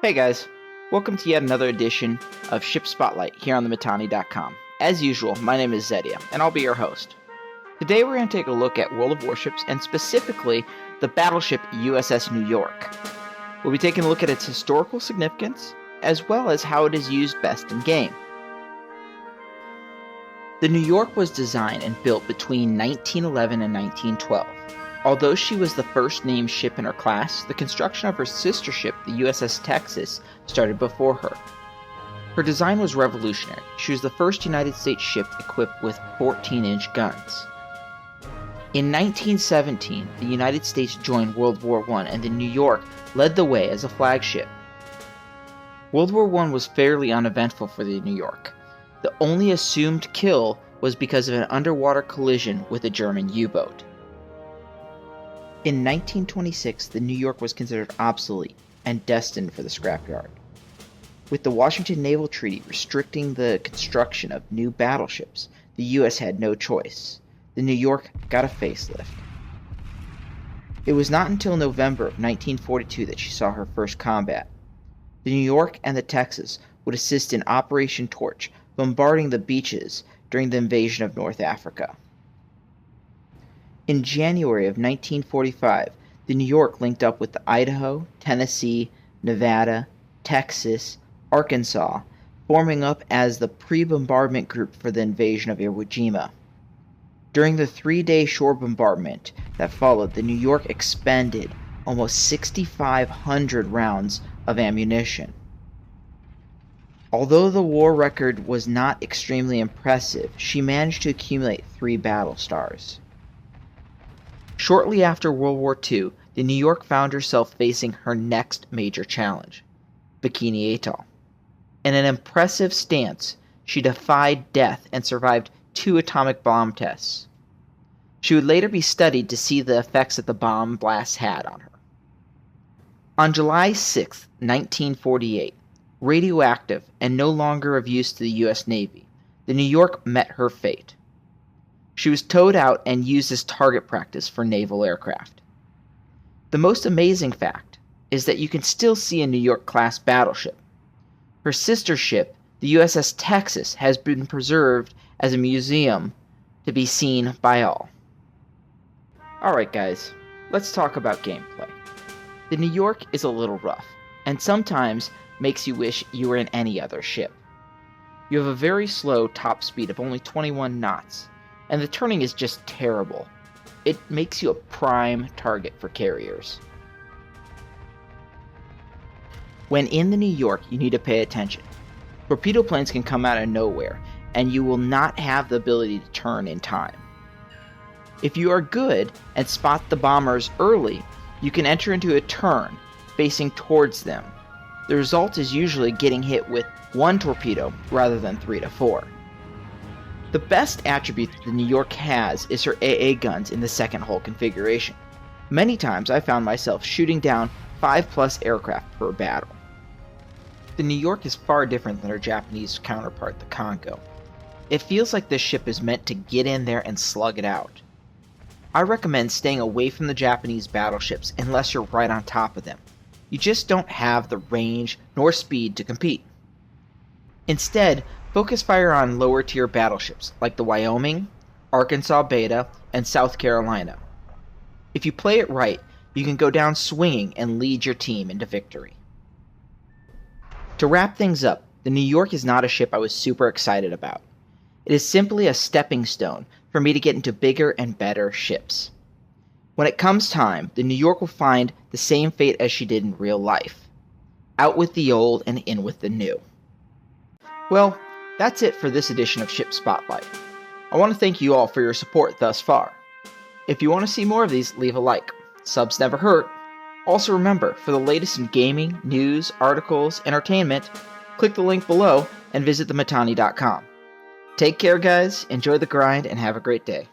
Hey guys, welcome to yet another edition of Ship Spotlight here on thematani.com. As usual, my name is Zedia, and I'll be your host. Today we're going to take a look at World of Warships, and specifically the battleship USS New York. We'll be taking a look at its historical significance, as well as how it is used best in game. The New York was designed and built between 1911 and 1912. Although she was the first named ship in her class, the construction of her sister ship, the USS Texas, started before her. Her design was revolutionary. She was the first United States ship equipped with 14-inch guns. In 1917, the United States joined World War I, and the New York led the way as a flagship. World War I was fairly uneventful for the New York. The only assumed kill was because of an underwater collision with a German U-boat. In 1926, the New York was considered obsolete and destined for the scrapyard. With the Washington Naval Treaty restricting the construction of new battleships, the U.S. had no choice. The New York got a facelift. It was not until November of 1942 that she saw her first combat. The New York and the Texas would assist in Operation Torch, bombarding the beaches during the invasion of North Africa. In January of 1945, the New York linked up with the Idaho, Tennessee, Nevada, Texas, Arkansas, forming up as the pre-bombardment group for the invasion of Iwo Jima. During the 3-day shore bombardment that followed, the New York expended almost 6,500 rounds of ammunition. Although the war record was not extremely impressive, she managed to accumulate 3 battle stars. Shortly after World War II, the New York found herself facing her next major challenge, Bikini Atoll. In an impressive stance, she defied death and survived 2 atomic bomb tests. She would later be studied to see the effects that the bomb blasts had on her. On July 6, 1948, radioactive and no longer of use to the U.S. Navy, the New York met her fate. She was towed out and used as target practice for naval aircraft. The most amazing fact is that you can still see a New York-class battleship. Her sister ship, the USS Texas, has been preserved as a museum to be seen by all. Alright guys, let's talk about gameplay. The New York is a little rough, and sometimes makes you wish you were in any other ship. You have a very slow top speed of only 21 knots, and the turning is just terrible. It makes you a prime target for carriers. When in the New York, you need to pay attention. Torpedo planes can come out of nowhere, and you will not have the ability to turn in time. If you are good and spot the bombers early, you can enter into a turn, facing towards them. The result is usually getting hit with 1 torpedo rather than 3 to 4. The best attribute that the New York has is her Aaa Guns in the second hull configuration. Many times I found myself shooting down 5+ aircraft per battle. The New York is far different than her Japanese counterpart, the Congo. It feels like this ship is meant to get in there and slug it out. I recommend staying away from the Japanese battleships unless you're right on top of them. You just don't have the range nor speed to compete. Instead, focus fire on lower tier battleships like the Wyoming, Arkansas Beta, and South Carolina. If you play it right, you can go down swinging and lead your team into victory. To wrap things up, the New York is not a ship I was super excited about. It is simply a stepping stone for me to get into bigger and better ships. When it comes time, the New York will find the same fate as she did in real life. Out with the old and in with the new. Well, that's it for this edition of Ship Spotlight. I want to thank you all for your support thus far. If you want to see more of these, leave a like. Subs never hurt. Also remember, for the latest in gaming, news, articles, entertainment, click the link below and visit thematani.com. Take care guys, enjoy the grind, and have a great day.